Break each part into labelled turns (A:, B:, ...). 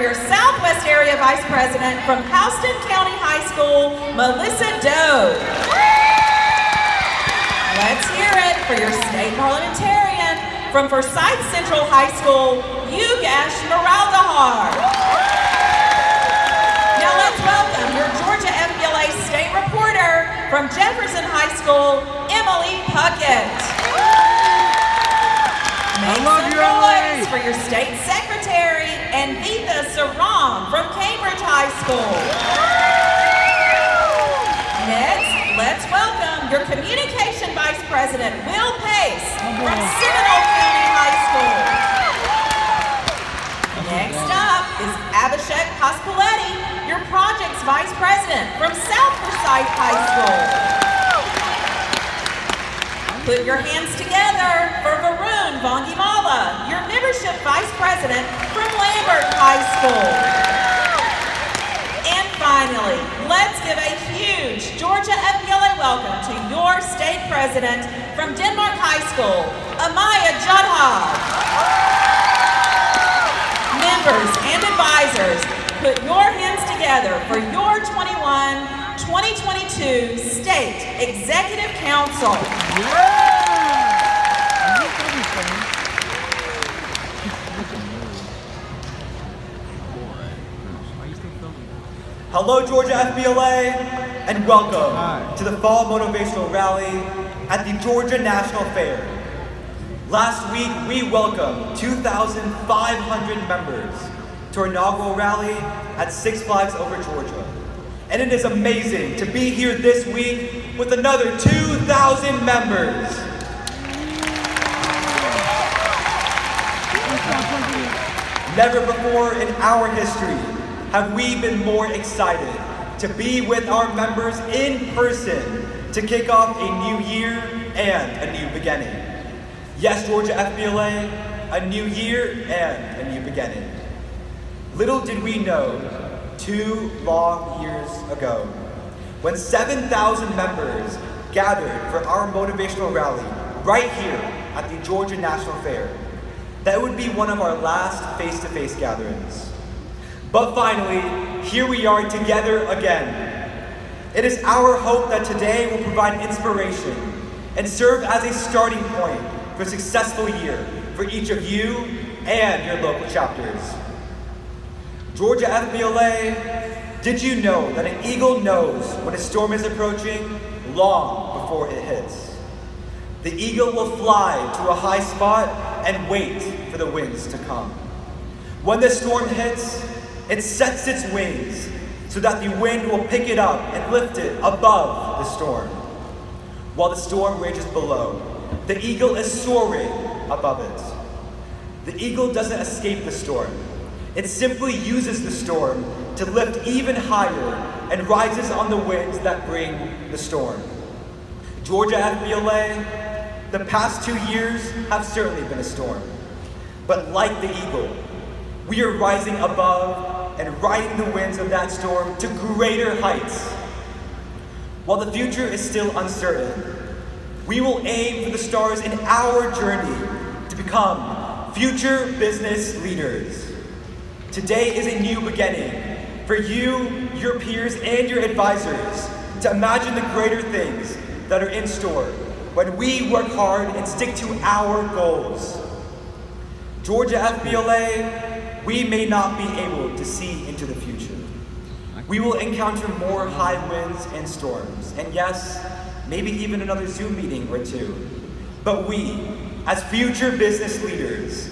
A: your Southwest Area Vice President from Houston County High School, Melissa Doe. Let's hear it for your state parliamentarian from Forsyth Central High School, Ugash Moraldahar. Now let's welcome your Georgia FBLA state reporter from Jefferson High School, Emily Puckett. Make some noise for your state secretary, Anvita Saram from Cambridge High School. Next, let's welcome your communication vice president, Will Pace from Seminole County High School. Next up is Abhishek Pasqualetti, your projects vice president from South Forsyth High School. Put your hands together for Varun Vangimala, your membership vice president from Lambert High School. And finally, let's give a huge Georgia FBLA welcome to your state president from Denmark High School, Amaya Jadhav. Members and advisors, put your hands together for your 2022 State Executive Council.
B: Hello, Georgia FBLA, and welcome to the Fall Motivational Rally at the Georgia National Fair. Last week, we welcomed 2,500 members to our inaugural rally at Six Flags Over Georgia. And it is amazing to be here this week with another 2,000 members. Never before in our history have we been more excited to be with our members in person to kick off a new year and a new beginning. Yes, Georgia FBLA, a new year and a new beginning. Little did we know 2 long years ago, when 7,000 members gathered for our motivational rally right here at the Georgia National Fair, that would be one of our last face-to-face gatherings. But finally, here we are together again. It is our hope that today will provide inspiration and serve as a starting point for a successful year for each of you and your local chapters. Georgia FBLA, did you know that an eagle knows when a storm is approaching long before it hits? The eagle will fly to a high spot and wait for the winds to come. When the storm hits, it sets its wings so that the wind will pick it up and lift it above the storm. While the storm rages below, the eagle is soaring above it. The eagle doesn't escape the storm. It simply uses the storm to lift even higher and rises on the winds that bring the storm. Georgia FBLA, the past 2 years have certainly been a storm. But like the eagle, we are rising above and riding the winds of that storm to greater heights. While the future is still uncertain, we will aim for the stars in our journey to become future business leaders. Today is a new beginning for you, your peers, and your advisors to imagine the greater things that are in store when we work hard and stick to our goals. Georgia FBLA, we may not be able to see into the future. We will encounter more high winds and storms, and yes, maybe even another Zoom meeting or two. But we, as future business leaders,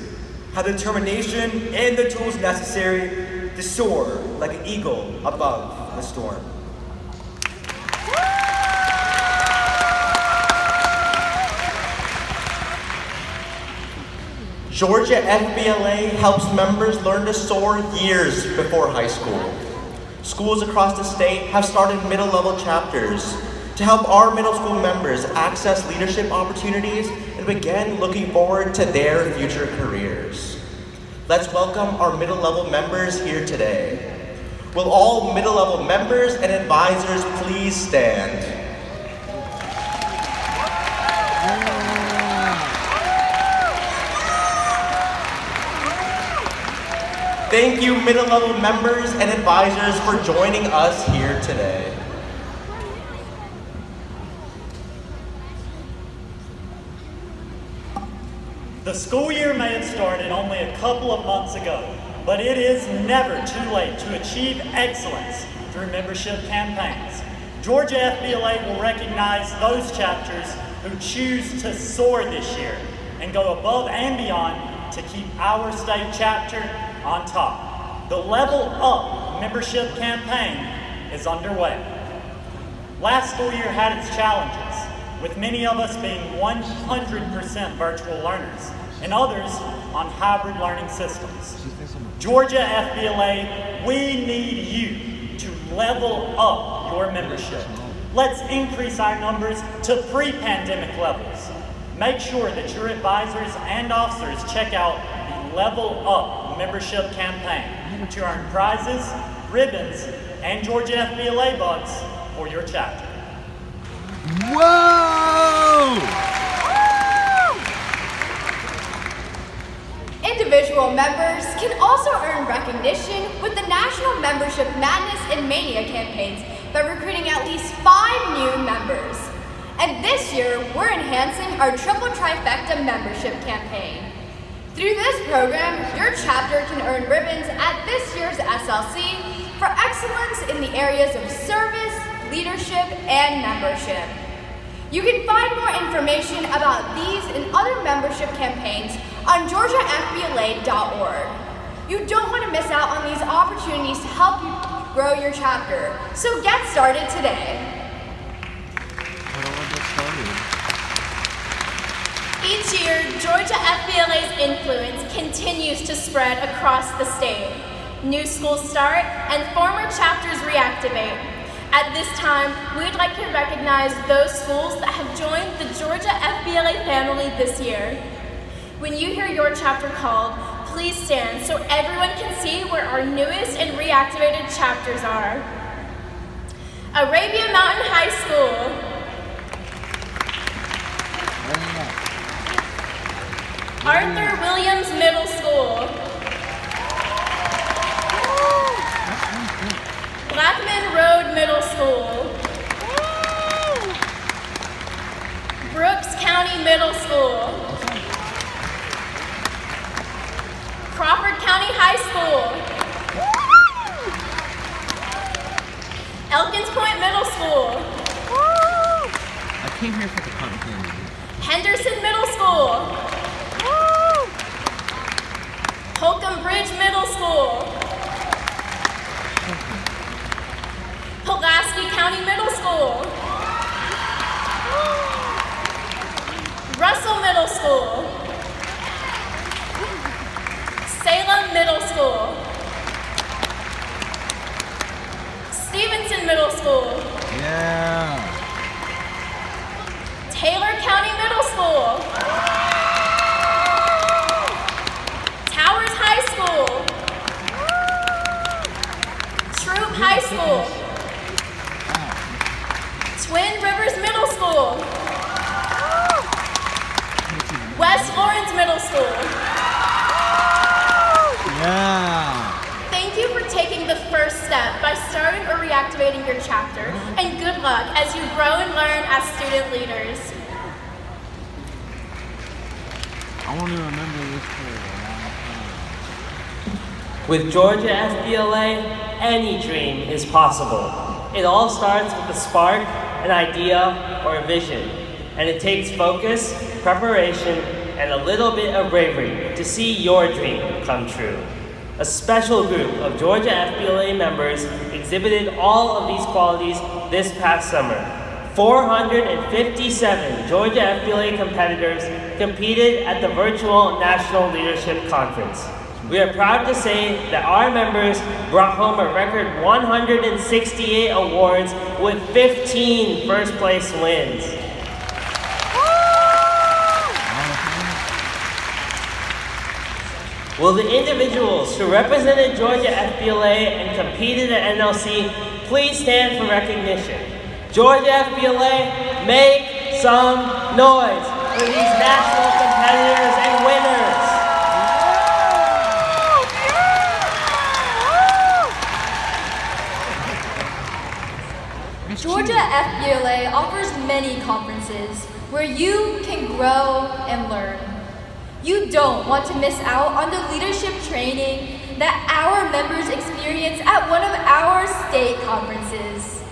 B: have the determination and the tools necessary to soar like an eagle above the storm.
C: Georgia FBLA helps members learn to soar years before high school. Schools across the state have started middle-level chapters to help our middle school members access leadership opportunities and begin looking forward to their future careers. Let's welcome our middle-level members here today. Will all middle-level members and advisors please stand? Thank you, middle level members and advisors, for joining us here today.
D: The school year may have started only a couple of months ago, but it is never too late to achieve excellence through membership campaigns. Georgia FBLA will recognize those chapters who choose to soar this year and go above and beyond to keep our state chapter on top. The Level Up membership campaign is underway. Last school year had its challenges, with many of us being 100% virtual learners and others on hybrid learning systems. Georgia FBLA, we need you to level up your membership. Let's increase our numbers to pre-pandemic levels. Make sure that your advisors and officers check out the Level Up membership campaign to earn prizes, ribbons, and Georgia FBLA bucks for your chapter.
E: Whoa!
F: Individual members can also earn recognition with the National Membership Madness and Mania campaigns by recruiting at least 5 new members. And this year, we're enhancing our Triple Trifecta membership campaign. Through this program, your chapter can earn ribbons at this year's SLC for excellence in the areas of service, leadership, and membership. You can find more information about these and other membership campaigns on georgiafbla.org. You don't want to miss out on these opportunities to help you grow your chapter, so get started today.
G: Each year, Georgia FBLA's influence continues to spread across the state. New schools start and former chapters reactivate. At this time, we'd like to recognize those schools that have joined the Georgia FBLA family this year. When you hear your chapter called, please stand so everyone can see where our newest and reactivated chapters are. Arabia Mountain High School, Arthur Williams Middle School, Blackman Road Middle School, Brooks County Middle School, Crawford County High School, Elkins Point Middle School,
E: I came here for the cotton candy.
G: Henderson Middle School, Holcomb Bridge Middle School, Pulaski County Middle School, Russell Middle School, Salem Middle School, Stevenson Middle School,
E: Yeah.
G: Taylor County Middle School, Towers High School, Troop High School, Twin Rivers Middle School, West Lawrence Middle School.
E: Yeah.
G: Thank you for taking the first step by starting or reactivating your chapter, and good luck as you grow and learn as student leaders.
E: I want to remember this for a long time.
H: With Georgia FBLA, any dream is possible. It all starts with a spark, an idea, or a vision. And it takes focus, preparation, and a little bit of bravery to see your dream come true. A special group of Georgia FBLA members exhibited all of these qualities this past summer. 457 Georgia FBLA competitors competed at the virtual National Leadership Conference. We are proud to say that our members brought home a record 168 awards with 15 first place wins. Will the individuals who represented Georgia FBLA and competed at NLC please stand for recognition? Georgia FBLA, make some noise for these national competitors and winners.
F: Georgia FBLA offers many conferences where you can grow and learn. You don't want to miss out on the leadership training that our members experience at one of our state conferences.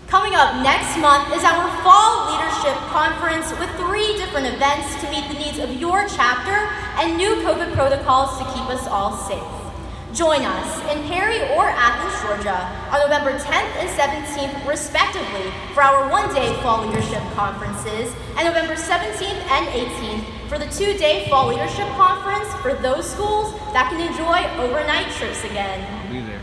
G: Coming up next month is our Fall Leadership Conference with 3 different events to meet the needs of your chapter and new COVID protocols to keep us all safe. Join us in Perry or Athens, Georgia on November 10th and 17th respectively for our one-day Fall Leadership Conferences and November 17th and 18th for the 2-day Fall Leadership Conference for those schools that can enjoy overnight trips again.
E: I'll be there.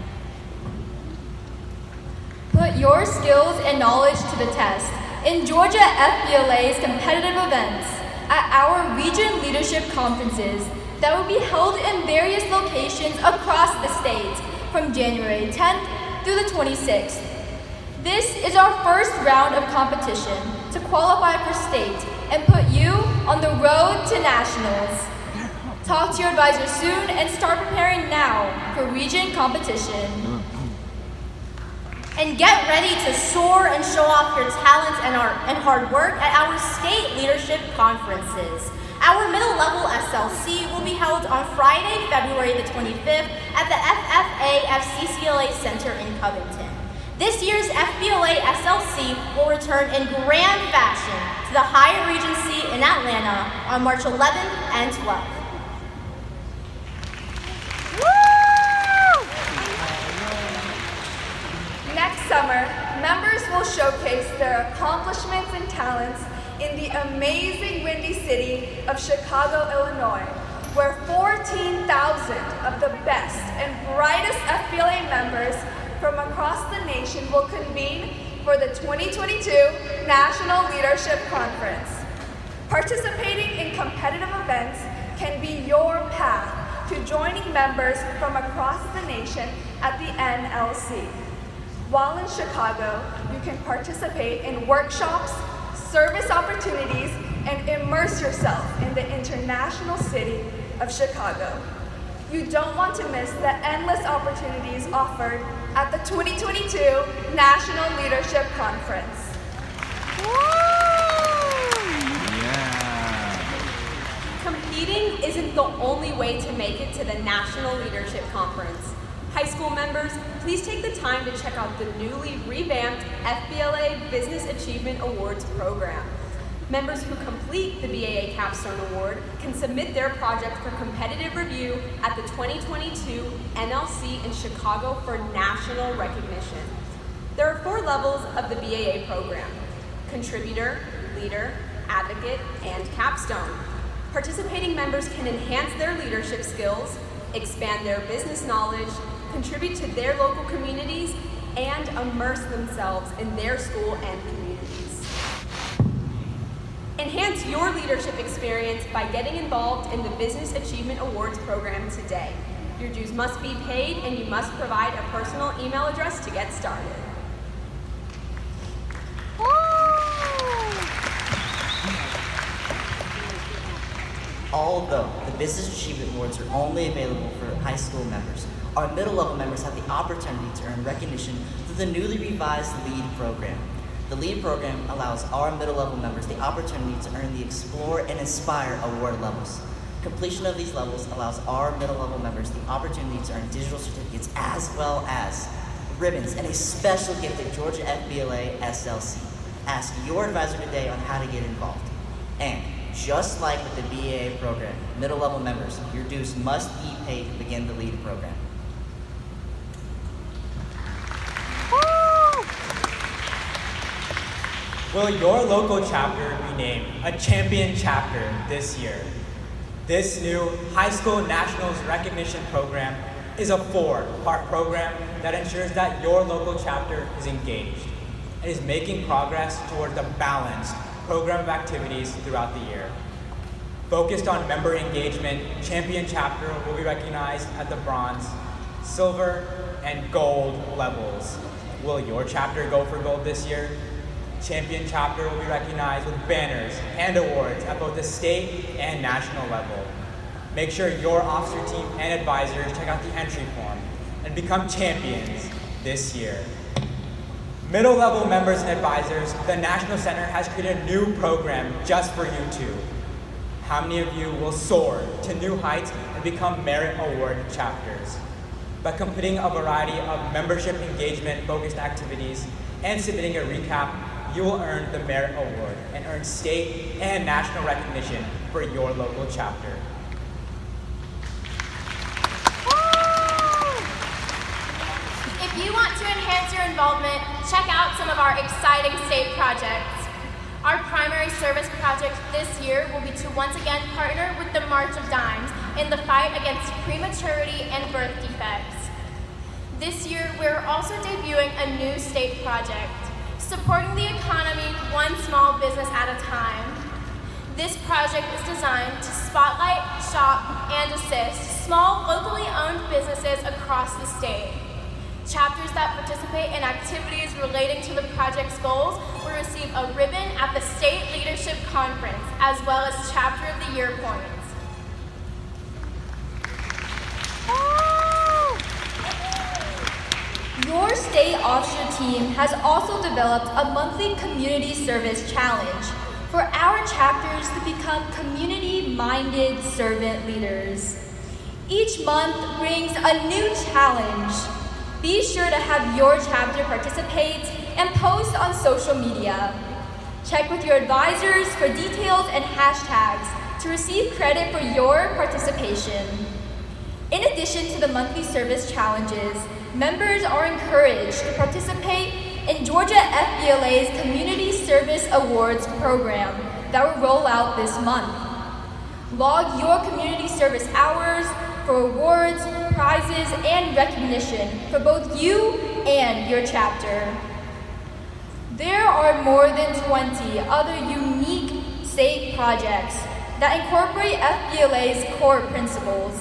F: Put your skills and knowledge to the test in Georgia FBLA's competitive events at our Region Leadership Conferences that will be held in various locations across the state from January 10th through the 26th. This is our first round of competition to qualify for state and put you on the road to nationals. Talk to your advisor soon and start preparing now for region competition. And get ready to soar and show off your talents and hard work at our state leadership conferences. Our middle level SLC will be held on Friday, February the 25th at the FFA FCCLA Center in Covington. This year's FBLA SLC will return in grand fashion to the Hyatt Regency in Atlanta on March 11th and 12th.
I: Next summer, members will showcase their accomplishments and talents in the amazing Windy City of Chicago, Illinois, where 14,000 of the best and brightest FBLA members from across the nation will convene for the 2022 National Leadership Conference. Participating in competitive events can be your path to joining members from across the nation at the NLC. While in Chicago, you can participate in workshops, service opportunities, and immerse yourself in the international city of Chicago. You don't want to miss the endless opportunities offered at the 2022 National Leadership Conference.
J: Competing isn't the only way to make it to the National Leadership Conference. High school members, please take the time to check out the newly revamped FBLA Business Achievement Awards program. Members who complete the BAA Capstone Award can submit their project for competitive review at the 2022 NLC in Chicago for national recognition. There are 4 levels of the BAA program: contributor, leader, advocate, and capstone. Participating members can enhance their leadership skills, expand their business knowledge, contribute to their local communities, and immerse themselves in their school and communities. Enhance your leadership experience by getting involved in the Business Achievement Awards program today. Your dues must be paid and you must provide a personal email address to get started.
K: Although the Business Achievement Awards are only available for high school members, our middle level members have the opportunity to earn recognition through the newly revised LEAD program. The LEAD program allows our middle level members the opportunity to earn the Explore and Inspire award levels. Completion of these levels allows our middle level members the opportunity to earn digital certificates as well as ribbons and a special gift at Georgia FBLA SLC. Ask your advisor today on how to get involved. And just like with the BAA program, middle level members, your dues must be paid to begin the LEAD program.
L: Will your local chapter be named a champion chapter this year? This new High School Nationals Recognition Program is a 4-part program that ensures that your local chapter is engaged and is making progress toward the balanced program of activities throughout the year. Focused on member engagement, champion chapter will be recognized at the bronze, silver, and gold levels. Will your chapter go for gold this year? Champion chapter will be recognized with banners and awards at both the state and national level. Make sure your officer team and advisors check out the entry form and become champions this year. Middle level members and advisors, the National Center has created a new program just for you two. How many of you will soar to new heights and become Merit Award chapters? By completing a variety of membership engagement focused activities and submitting a recap, you will earn the Merit Award and earn state and national recognition for your local chapter.
G: If you want to enhance your involvement, check out some of our exciting state projects. Our primary service project this year will be to once again partner with the March of Dimes in the fight against prematurity and birth defects. This year, we're also debuting a new state project, supporting the economy one small business at a time. This project is designed to spotlight, shop, and assist small, locally owned businesses across the state. Chapters that participate in activities relating to the project's goals will receive a ribbon at the State Leadership Conference, as well as Chapter of the Year points.
F: Your state offshore team has also developed a monthly community service challenge for our chapters to become community-minded servant leaders. Each month brings a new challenge. Be sure to have your chapter participate and post on social media. Check with your advisors for details and hashtags to receive credit for your participation. In addition to the monthly service challenges, members are encouraged to participate in Georgia FBLA's Community Service Awards program that will roll out this month. Log your community service hours for awards, prizes, and recognition for both you and your chapter. There are more than 20 other unique state projects that incorporate FBLA's core principles.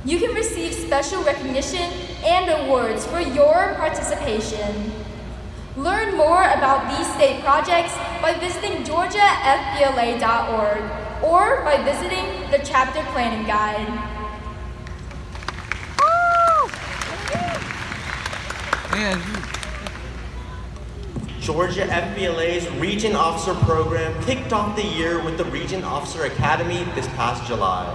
F: You can receive special recognition and awards for your participation. Learn more about these state projects by visiting georgiafbla.org or by visiting the Chapter Planning Guide.
C: Georgia FBLA's Region Officer Program kicked off the year with the Region Officer Academy this past July.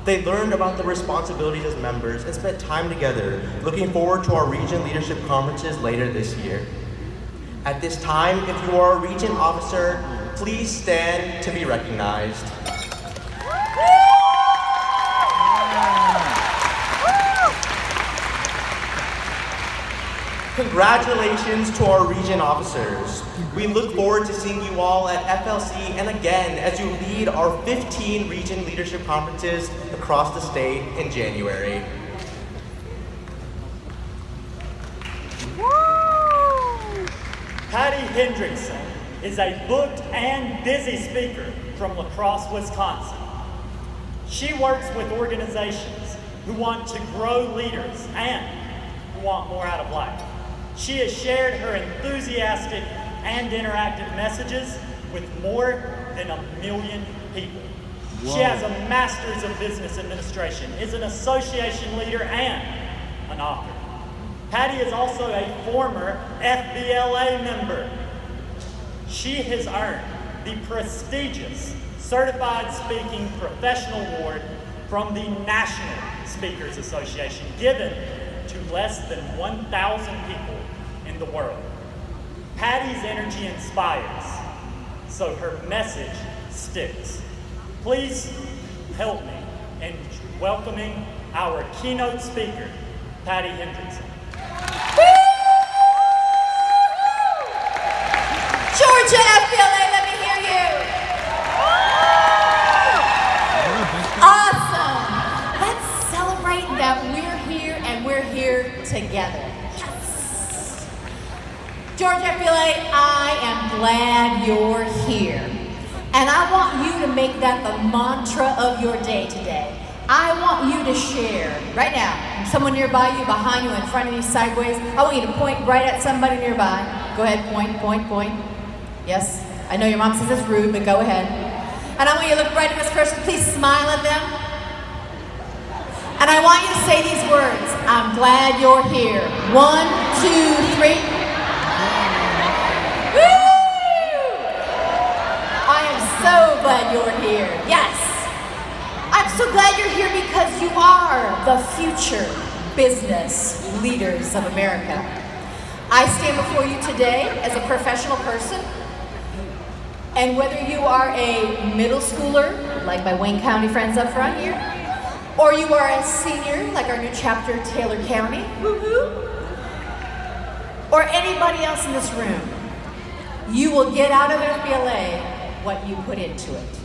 C: They learned about the responsibilities as members and spent time together, looking forward to our region leadership conferences later this year. At this time, if you are a region officer, please stand to be recognized. Congratulations to our region officers. We look forward to seeing you all at FLC and again as you lead our 15 region leadership conferences across the state in January.
D: Patty Hendrickson is a booked and busy speaker from La Crosse, Wisconsin. She works with organizations who want to grow leaders and who want more out of life. She has shared her enthusiastic and interactive messages with more than 1 million people. Whoa. She has a Master's of Business Administration, is an association leader, and an author. Patty is also a former FBLA member. She has earned the prestigious Certified Speaking Professional Award from the National Speakers Association, given to less than 1,000 people in the world. Patty's energy inspires, so her message sticks. Please help me in welcoming our keynote speaker, Patty Hendrickson.
A: Georgia FBLA, let me hear you. Awesome. Let's celebrate that we're here and we're here together. Yes. Georgia FBLA, I am glad you're here. And I want you to make that the mantra of your day today. I want you to share right now. Someone nearby you, behind you, in front of you, sideways. I want you to point right at somebody nearby. Go ahead, point, point, point. Yes, I know your mom says it's rude, but go ahead. And I want you to look right at this person. Please smile at them. And I want you to say these words. I'm glad you're here. 1, 2, 3. so glad you're here. Yes. I'm so glad you're here because you are the future business leaders of America. I stand before you today as a professional person, and whether you are a middle schooler, like my Wayne County friends up front here, or you are a senior, like our new chapter, Taylor County, woo-hoo, or anybody else in this room, you will get out of FBLA what you put into it.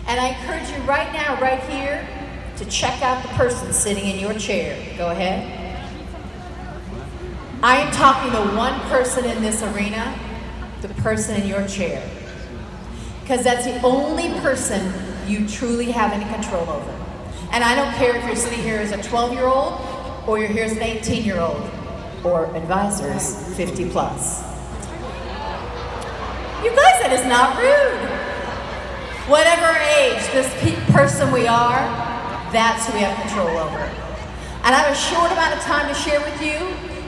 A: And I encourage you right now, right here, to check out the person sitting in your chair. Go ahead. I am talking to one person in this arena, the person in your chair. Because that's the only person you truly have any control over. And I don't care if you're sitting here as a 12-year-old or you're here as an 18-year-old or advisors 50 plus. You guys, that is not rude. Whatever age, this person we are, that's who we have control over. And I have a short amount of time to share with you,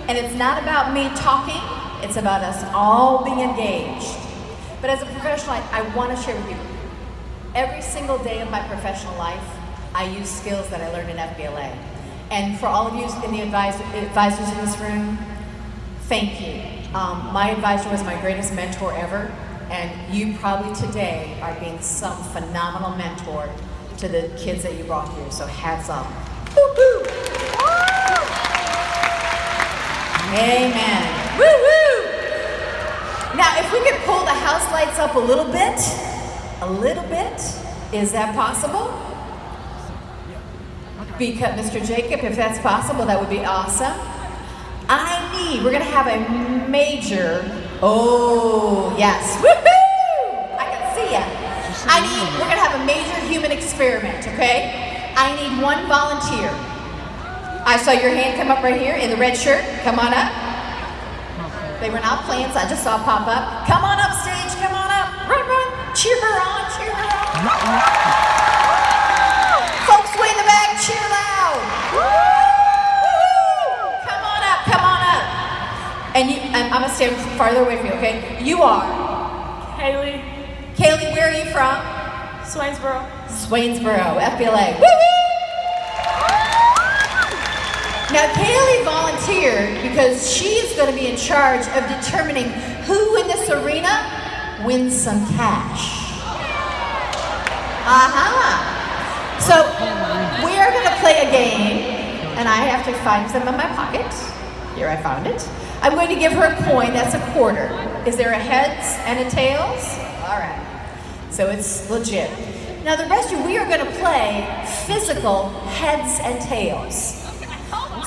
A: and it's not about me talking, it's about us all being engaged. But as a professional, I want to share with you, every single day of my professional life, I use skills that I learned in FBLA. And for all of you in the advisors in this room, thank you. My advisor was my greatest mentor ever, and you probably today are being some phenomenal mentor to the kids that you brought here, so hats off. Woo-hoo! Amen. Woo-hoo! Now, if we could pull the house lights up a little bit, is that possible? Because, Mr. Jacob, if that's possible, that would be awesome. We're gonna have a major, oh, yes, woohoo! I can see ya. We're gonna have a major human experiment, okay? I need one volunteer. I saw your hand come up right here in the red shirt. Come on up. They were not plans, I just saw pop up. Come on up stage, come on up. Run, run, cheer her on, cheer her on. Folks way in the back, cheer loud. Come on up, come on up. And I'm gonna stand farther away from you, okay? You are?
M: Haley.
A: Kaylee, where are you from?
M: Swainsboro.
A: Swainsboro, FBLA. Woo-hoo! Now, Kaylee volunteered because she is going to be in charge of determining who in this arena wins some cash. So, we are going to play a game, and I have to find some in my pocket. Here, I found it. I'm going to give her a coin, that's a quarter. Is there a heads and a tails? All right. So it's legit. Now, the rest of you, we are going to play physical heads and tails.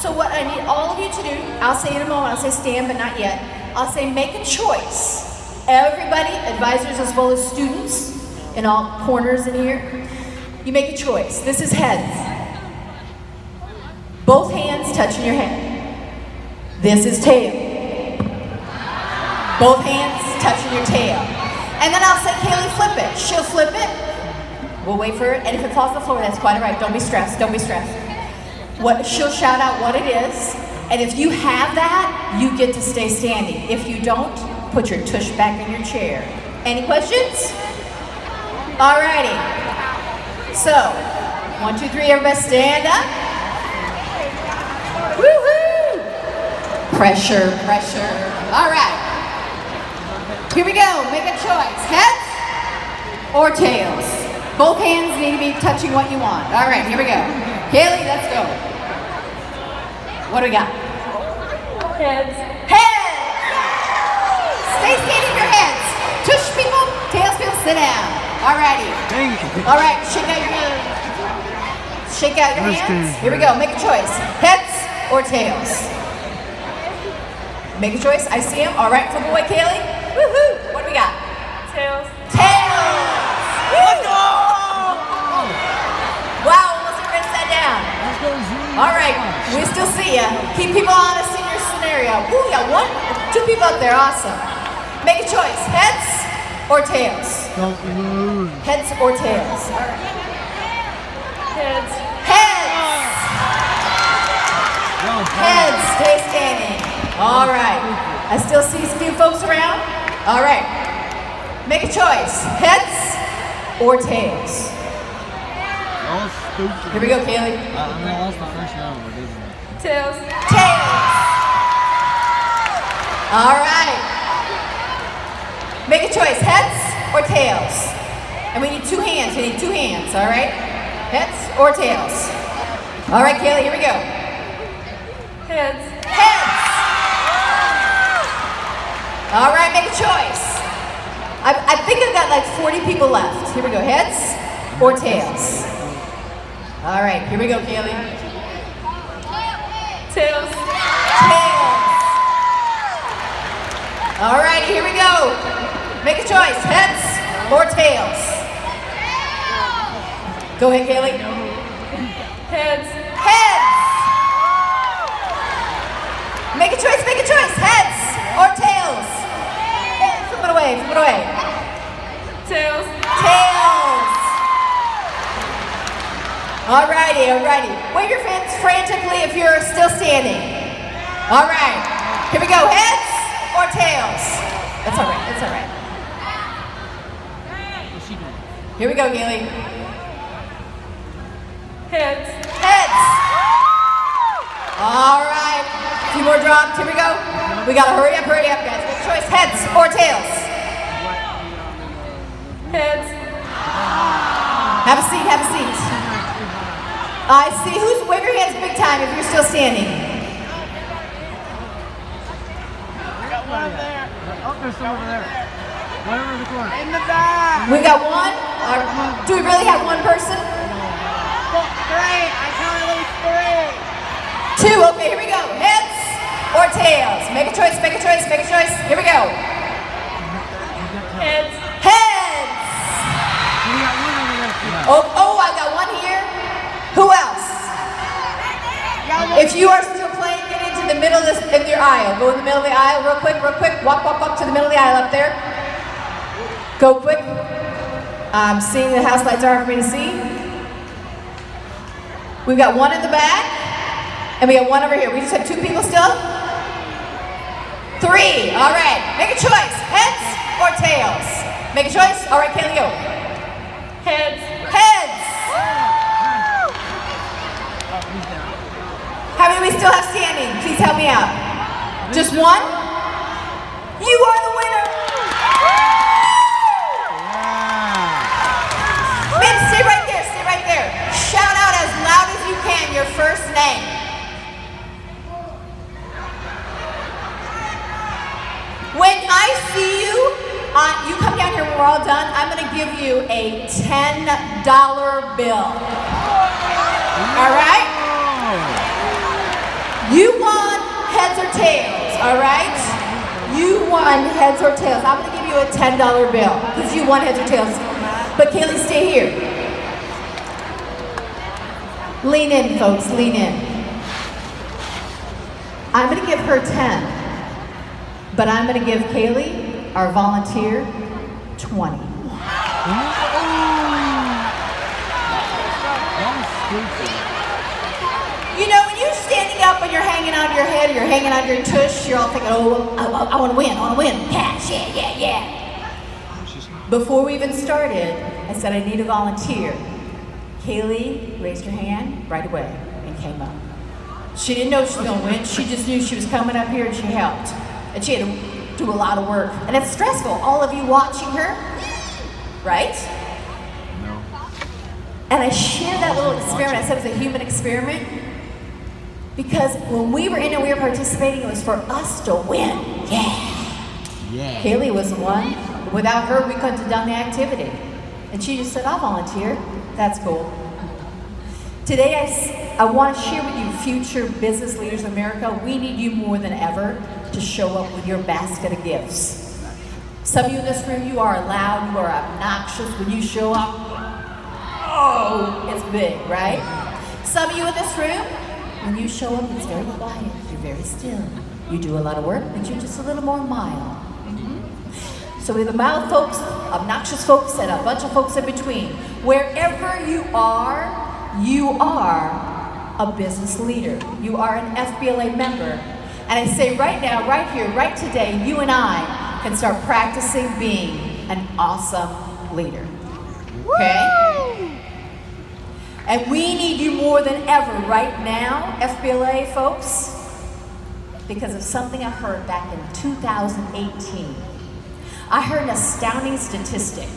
A: So what I need all of you to do, I'll say in a moment, I'll say stand, but not yet. I'll say make a choice. Everybody, advisors as well as students, in all corners in here, you make a choice. This is heads. Both hands touching your head. This is tail. Both hands touching your tail. And then I'll say, Kaylee, flip it. She'll flip it. We'll wait for it. And if it falls to the floor, that's quite all right. Don't be stressed. Don't be stressed. She'll shout out what it is, and if you have that, you get to stay standing. If you don't, put your tush back in your chair. Any questions? Alrighty. So, 1, 2, 3, everybody stand up. Woohoo! Pressure, pressure. Alright. Here we go, make a choice. Heads or tails? Both hands need to be touching what you want. Alright, here we go. Kaylee, let's go. What do we got?
M: Heads.
A: Heads! Stay standing your heads. Tush people, tails people, sit down. Alrighty. Alright, shake out your hands. Shake out your hands. Here we go, make a choice. Heads or tails? Make a choice, I see them. Alright, flip away, Kaylee. Woohoo! What do we got?
M: Tails.
A: Tails! Let's go! Wow, almost rinse that down. All right, we still see ya. Keep people honest in your scenario. Ooh, yeah, 2 people up there, awesome. Make a choice, heads or tails?
E: Don't move.
A: Heads or tails? All right.
M: Heads.
A: Heads! Heads, stay standing. All right, I still see a few folks around. All right, make a choice, heads or tails?
E: Oh, stupid.
A: Here we go, Kaylee.
E: I lost my first round, but this is
M: Tails.
A: Tails. All right. Make a choice, heads or tails? And we need two hands. We need two hands, all right? Heads or tails? All right, Kaylee, here we go.
M: Heads.
A: Heads. All right, make a choice. I think I've got like 40 people left. Here we go, heads or tails? All right, here we go, Kaylee.
M: Tails.
A: Tails. All right, here we go. Make a choice, heads or tails? Go ahead, Kaylee.
M: Heads.
A: Heads. Make a choice, heads or tails? Hey, flip it away, flip it away.
M: Tails.
A: Tails. Alrighty, alrighty. Wave your hands frantically if you're still standing. All right, here we go, heads or tails? That's all right, that's all right. Here we go, Gaylee.
M: Heads.
A: Heads. All right, a few more drops, here we go. We gotta hurry up, guys. Make a choice, heads or tails?
M: Heads.
A: Have a seat, have a seat. I see, wave your hands big time if you're still standing.
E: one up there. Oh, there's some over there. Right over the corner. In the back.
A: We got one? Do we really have one person?
E: Three. I counted at least three.
A: Two. Okay, here we go. Heads or tails? Make a choice, make a choice, make a choice. Here we go.
M: Heads.
A: Heads.
E: We got one over there.
A: Oh, I got one here. Who else? If you are still playing, get into the middle of your aisle. Go in the middle of the aisle real quick, real quick. Walk up to the middle of the aisle up there. Go quick. I'm seeing the house lights are for me to see. We've got one in the back, and we got one over here. We just have two people still? Three. All right. Make a choice. Heads or tails? Make a choice. All right, Kaylee, go.
M: Heads.
A: Heads. How many we still have standing? Please help me out. Just one? You are the winner. Man, stay right there, stay right there. Shout out as loud as you can your first name. When I see you, you come down here when we're all done, I'm gonna give you a $10 bill. All right? You won heads or tails, all right? You won heads or tails. I'm gonna give you a $10 bill because you won heads or tails. But Kaylee, stay here. Lean in, folks, lean in. I'm gonna give her 10, but I'm gonna give Kaylee, our volunteer, 20. You know, when you're standing up and you're hanging out of your head, or you're hanging out of your tush, you're all thinking, oh, I want to win, cash, yeah. Before we even started, I said I need a volunteer. Kaylee raised her hand right away and came up. She didn't know she was going to win. She just knew she was coming up here and she helped. And she had to do a lot of work. And it's stressful, all of you watching her, right?
E: No.
A: And I shared that little experiment. I said it's a human experiment. Because when we were in it, we were participating, it was for us to win. Yeah. Kaylee was the one. Without her, we couldn't have done the activity. And she just said, I'll volunteer. That's cool. Today, I want to share with you, future business leaders of America, we need you more than ever to show up with your basket of gifts. Some of you in this room, you are loud, you are obnoxious. When you show up, oh, it's big, right? Some of you in this room, when you show up, it's very quiet, you're very still. You do a lot of work, but you're just a little more mild. So we have the mild folks, obnoxious folks, and a bunch of folks in between. Wherever you are a business leader. You are an FBLA member. And I say right now, right here, right today, you and I can start practicing being an awesome leader. Okay? And we need you more than ever right now, FBLA folks, because of something I heard back in 2018. I heard an astounding statistic.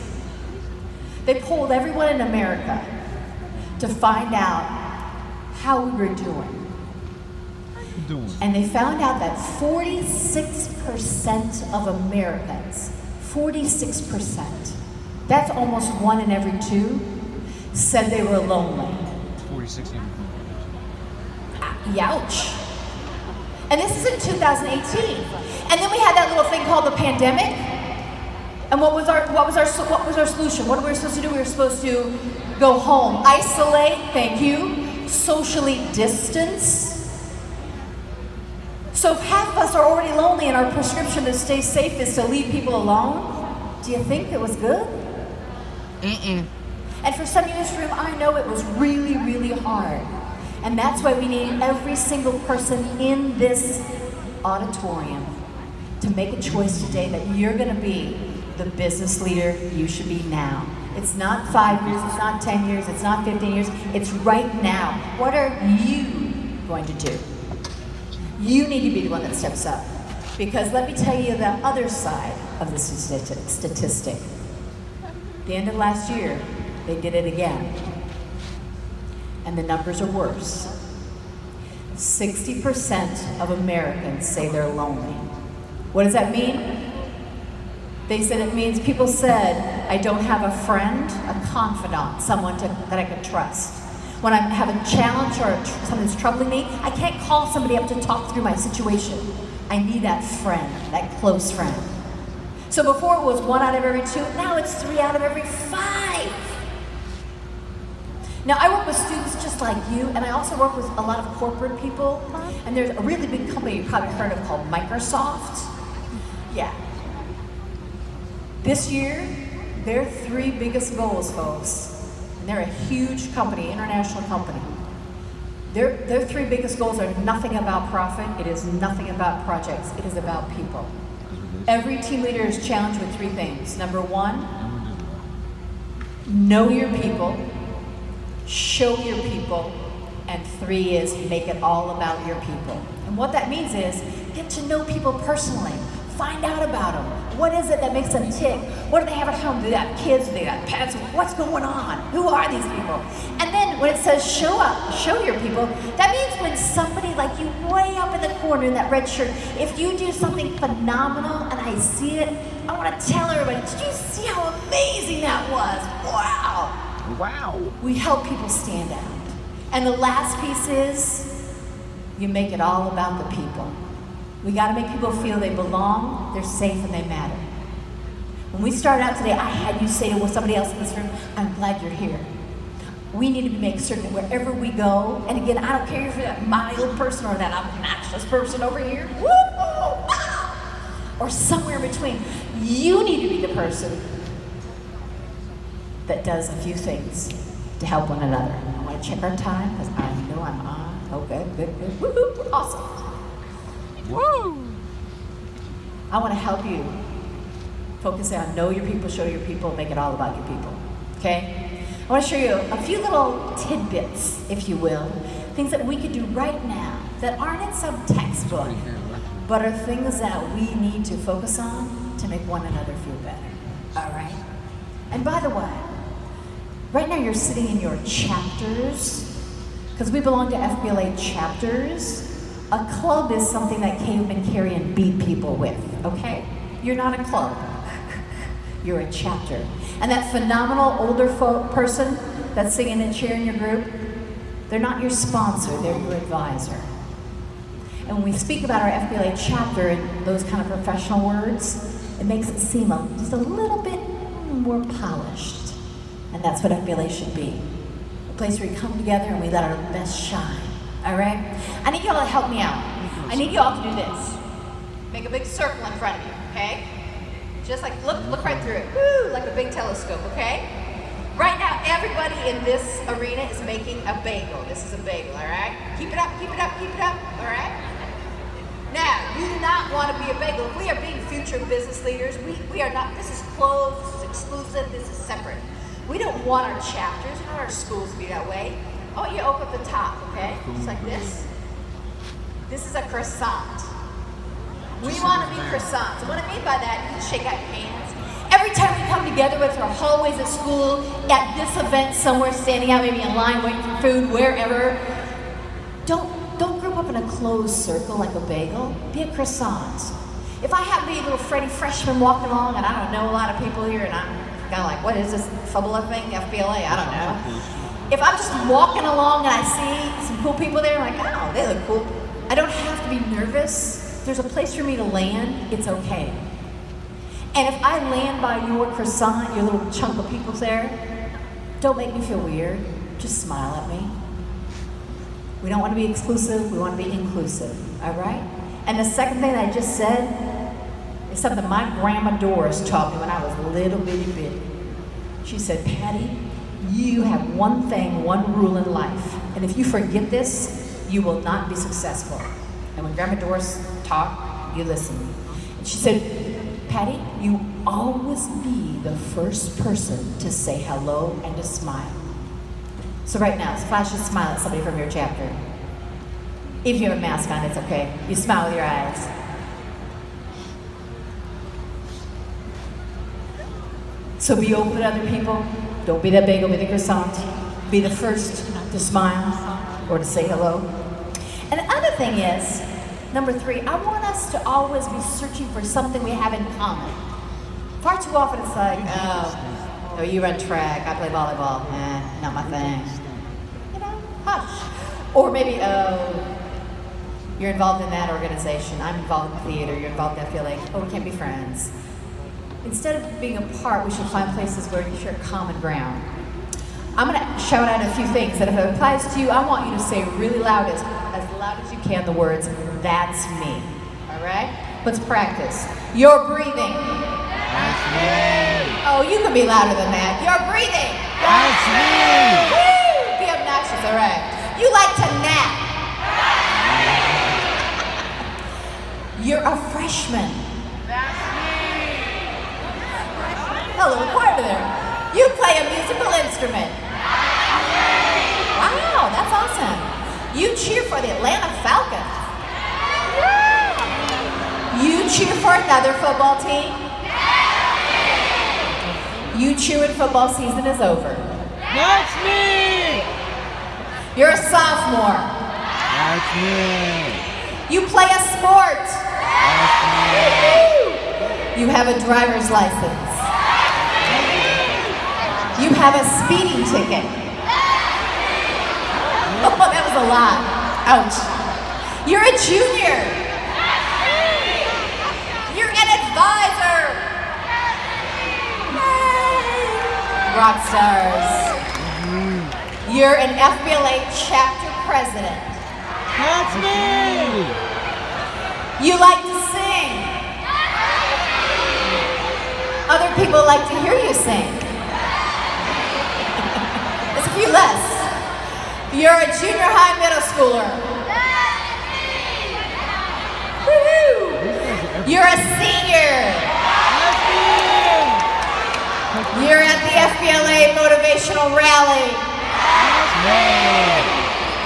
A: They polled everyone in America to find out how we were doing. And they found out that 46% of Americans, 46%, that's almost 1 in every 2, said they were lonely.
E: 46.
A: Ouch. And this is in 2018. And then we had that little thing called the pandemic. And what was our solution? What were we supposed to do? We were supposed to go home, isolate, thank you, socially distance. So if half of us are already lonely and our prescription to stay safe is to leave people alone, do you think it was good? And for some of you in this room, I know it was really, really hard. And that's why we need every single person in this auditorium to make a choice today that you're gonna be the business leader you should be now. It's not 5 years, it's not 10 years, it's not 15 years, it's right now. What are you going to do? You need to be the one that steps up. Because let me tell you the other side of the statistic. At the end of last year, they did it again. And the numbers are worse. 60% of Americans say they're lonely. What does that mean? They said it means people said, I don't have a friend, a confidant, someone that I can trust. When I have a challenge or something's troubling me, I can't call somebody up to talk through my situation. I need that friend, that close friend. So before it was 1 out of every 2, now it's 3 out of every 5. Now I work with students just like you, and I also work with a lot of corporate people. And there's a really big company you probably heard of called Microsoft. Yeah. This year, their 3 biggest goals, folks, and they're a huge company, international company. Their 3 biggest goals are nothing about profit, it is nothing about projects, it is about people. Every team leader is challenged with 3 things. Number 1, know your people, show your people, and 3 is make it all about your people. And what that means is get to know people personally. Find out about them. What is it that makes them tick? What do they have at home? Do they have kids? Do they have pets? What's going on? Who are these people? And then when it says show up, show your people, that means when somebody like you way up in the corner in that red shirt, if you do something phenomenal and I see it, I want to tell everybody, did you see how amazing that was? Wow.
E: Wow.
A: We help people stand out. And the last piece is you make it all about the people. We gotta make people feel they belong, they're safe, and they matter. When we started out today, I had you say to somebody else in this room, I'm glad you're here. We need to make certain that wherever we go, and again, I don't care if you're that mild person or that obnoxious person over here, or somewhere in between, you need to be the person that does a few things to help one another. I wanna check our time, because I know I'm on. Okay, good. Woo-hoo, awesome.
E: Woo!
A: I want to help you focus on know your people, show your people, make it all about your people. Okay? I want to show you a few little tidbits, if you will, things that we could do right now that aren't in some textbook, but are things that we need to focus on to make one another feel better. All right? And by the way, right now you're sitting in your chapters, because we belong to FBLA chapters. A club is something that cavemen carry and beat people with, okay? You're not a club. You're a chapter. And that phenomenal older person that's sitting in a chair in your group, they're not your sponsor, they're your advisor. And when we speak about our FBLA chapter in those kind of professional words, it makes it seem just a little bit more polished. And that's what FBLA should be. A place where we come together and we let our best shine. All right? I need y'all to help me out. I need y'all to do this. Make a big circle in front of you, okay? Just like, look right through it. Woo, like a big telescope, okay? Right now, everybody in this arena is making a bagel. This is a bagel, all right? Keep it up, keep it up, keep it up, all right? Now, you do not want to be a bagel. If we are being future business leaders, we are not, this is closed, this is exclusive, this is separate. We don't want our chapters, we don't want our schools to be that way. I want you to open up the top, okay? Just like this. This is a croissant. We want to be croissants. And what I mean by that, you can shake out your hands. Every time we come together with our hallways at school, at this event somewhere, standing out maybe in line waiting for food, wherever, don't group up in a closed circle like a bagel. Be a croissant. If I happen to be a little Freddie freshman walking along and I don't know a lot of people here and I'm kind of like, what is this FBLA thing? FBLA? I don't know. If I'm just walking along and I see some cool people there, I'm like, oh, they look cool. I don't have to be nervous. There's a place for me to land. It's okay. And if I land by your croissant, your little chunk of people there, don't make me feel weird. Just smile at me. We don't want to be exclusive. We want to be inclusive. All right? And the second thing that I just said is something my grandma Doris taught me when I was little bitty. She said, Patty, you have one thing, one rule in life. And if you forget this, you will not be successful. And when Grandma Doris talked, you listen. And she said, Patty, you always be the first person to say hello and to smile. So right now, flash a smile at somebody from your chapter. If you have a mask on, it's okay. You smile with your eyes. So be open to other people. Don't be that bagel, be the croissant. Be the first to smile or to say hello. And the other thing is, number 3, I want us to always be searching for something we have in common. Far too often it's like, oh, you run track, I play volleyball, not my thing. You know, hush. Or maybe, you're involved in that organization, I'm involved in theater, you're involved in FBLA, we can't be friends. Instead of being apart, we should find places where you share common ground. I'm gonna shout out a few things that if it applies to you, I want you to say really loud, as loud as you can, the words, that's me, all right? Let's practice. You're breathing.
E: That's me.
A: Oh, you can be louder than that. You're breathing.
E: That's me.
A: Woo! Be obnoxious, all right. You like to nap. You're a freshman.
M: That's me.
A: A little choir there. You play a musical instrument. Wow, that's awesome. You cheer for the Atlanta Falcons. You cheer for another football team. You cheer when football season is over.
E: That's me.
A: You're a sophomore.
E: That's me.
A: You play a sport.
E: That's me.
A: You have a driver's license. You have a speeding ticket. Oh, that was a lot. Ouch. You're a junior. You're an advisor. Rock stars. You're an FBLA chapter president.
E: That's me.
A: You like to sing. Other people like to hear you sing. There's a few less. You're a junior high middle schooler. Woo-hoo. You're a senior. You're at the FBLA Motivational Rally.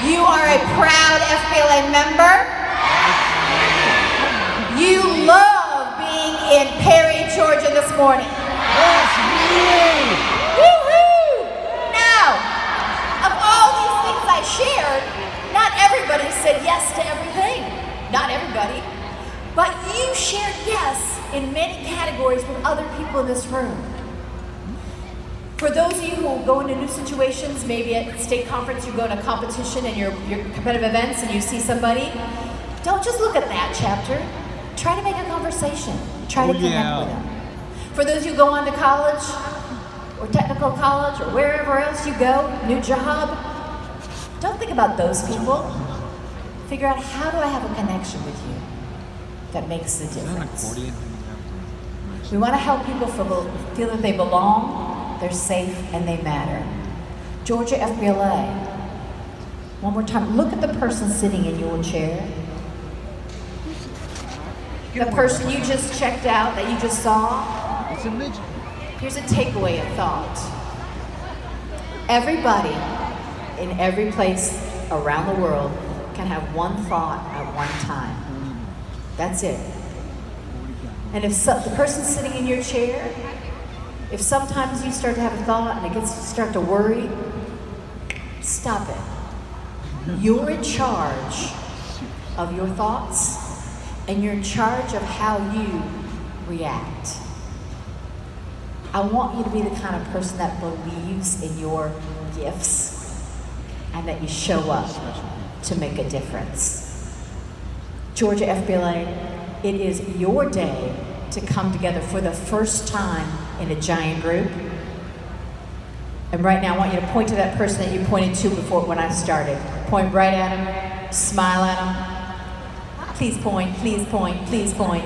A: You are a proud FBLA member. You love being in Perry, Georgia this morning. Woo-hoo! Now, of all these things I shared, not everybody said yes to everything. Not everybody. But you shared yes in many categories with other people in this room. For those of you who go into new situations, maybe at state conference you go to competition and your competitive events and you see somebody, don't just look at that chapter. Try to make a conversation. Try to connect with them. For those who go on to college or technical college or wherever else you go, new job, don't think about those people. Figure out, how do I have a connection with you that makes the difference? We want to help people feel that they belong, they're safe, and they matter. Georgia FBLA, one more time, look at the person sitting in your chair. The person you just checked out, that you just saw.
E: It's a midget.
A: Here's a takeaway of thought. Everybody in every place around the world can have one thought at one time. That's it. And if the person sitting in your chair, if sometimes you start to have a thought and you start to worry, stop it. You're in charge of your thoughts, and you're in charge of how you react. I want you to be the kind of person that believes in your gifts and that you show up to make a difference. Georgia FBLA, it is your day to come together for the first time in a giant group. And right now I want you to point to that person that you pointed to before when I started. Point right at him, smile at him. Please point, please point, please point.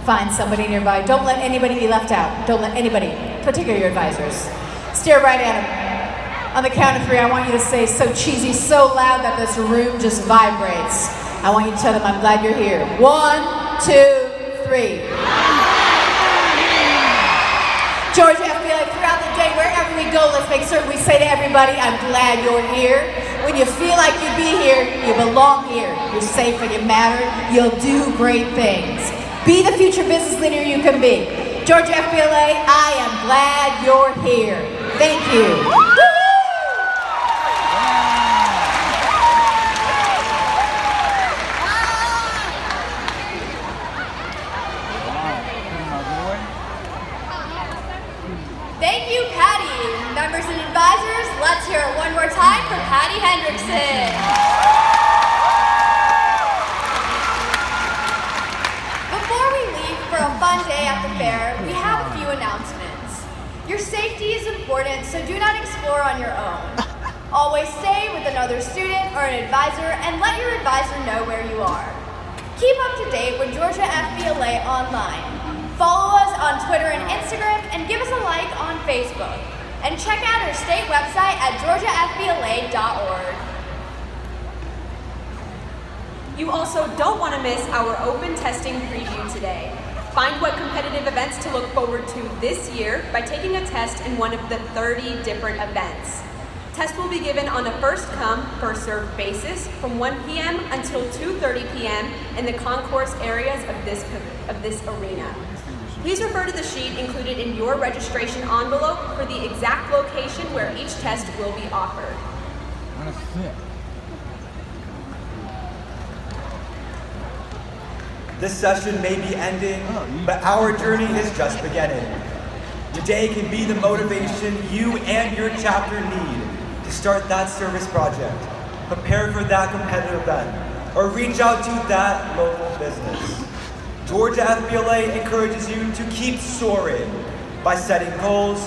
A: Find somebody nearby. Don't let anybody be left out. Don't let anybody, particularly your advisors. Stare right at him. On the count of 3, I want you to say so cheesy, so loud that this room just vibrates. I want you to tell them, I'm glad you're here. 1, 2, 3. Georgia FBLA, throughout the day, wherever we go, let's make certain we say to everybody, I'm glad you're here. When you feel like you'd be here, you belong here. You're safe and you matter. You'll do great things. Be the future business leader you can be. Georgia FBLA, I am glad you're here. Thank you.
F: Thank you, Patty. Members and advisors, let's hear it one more time for Patty Hendrickson. Before we leave for a fun day at the fair, we have a few announcements. Your safety is important, so do not explore on your own. Always stay with another student or an advisor and let your advisor know where you are. Keep up to date with Georgia FBLA online. Follow us on Twitter and Instagram, and give us a like on Facebook. And check out our state website at georgiafbla.org.
J: You also don't want to miss our open testing preview today. Find what competitive events to look forward to this year by taking a test in one of the 30 different events. Tests will be given on a first-come, first-served basis from 1 p.m. until 2:30 p.m. in the concourse areas of this arena. Please refer to the sheet included in your registration envelope for the exact location where each test will be offered.
B: This session may be ending, but our journey is just beginning. Today can be the motivation you and your chapter need to start that service project, prepare for that competitive event, or reach out to that local business. Georgia FBLA encourages you to keep soaring by setting goals,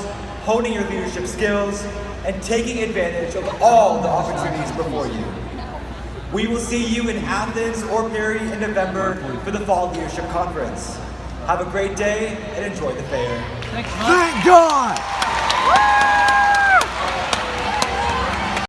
B: honing your leadership skills, and taking advantage of all the opportunities before you. We will see you in Athens or Perry in November for the Fall Leadership Conference. Have a great day and enjoy the fair.
E: Thank God!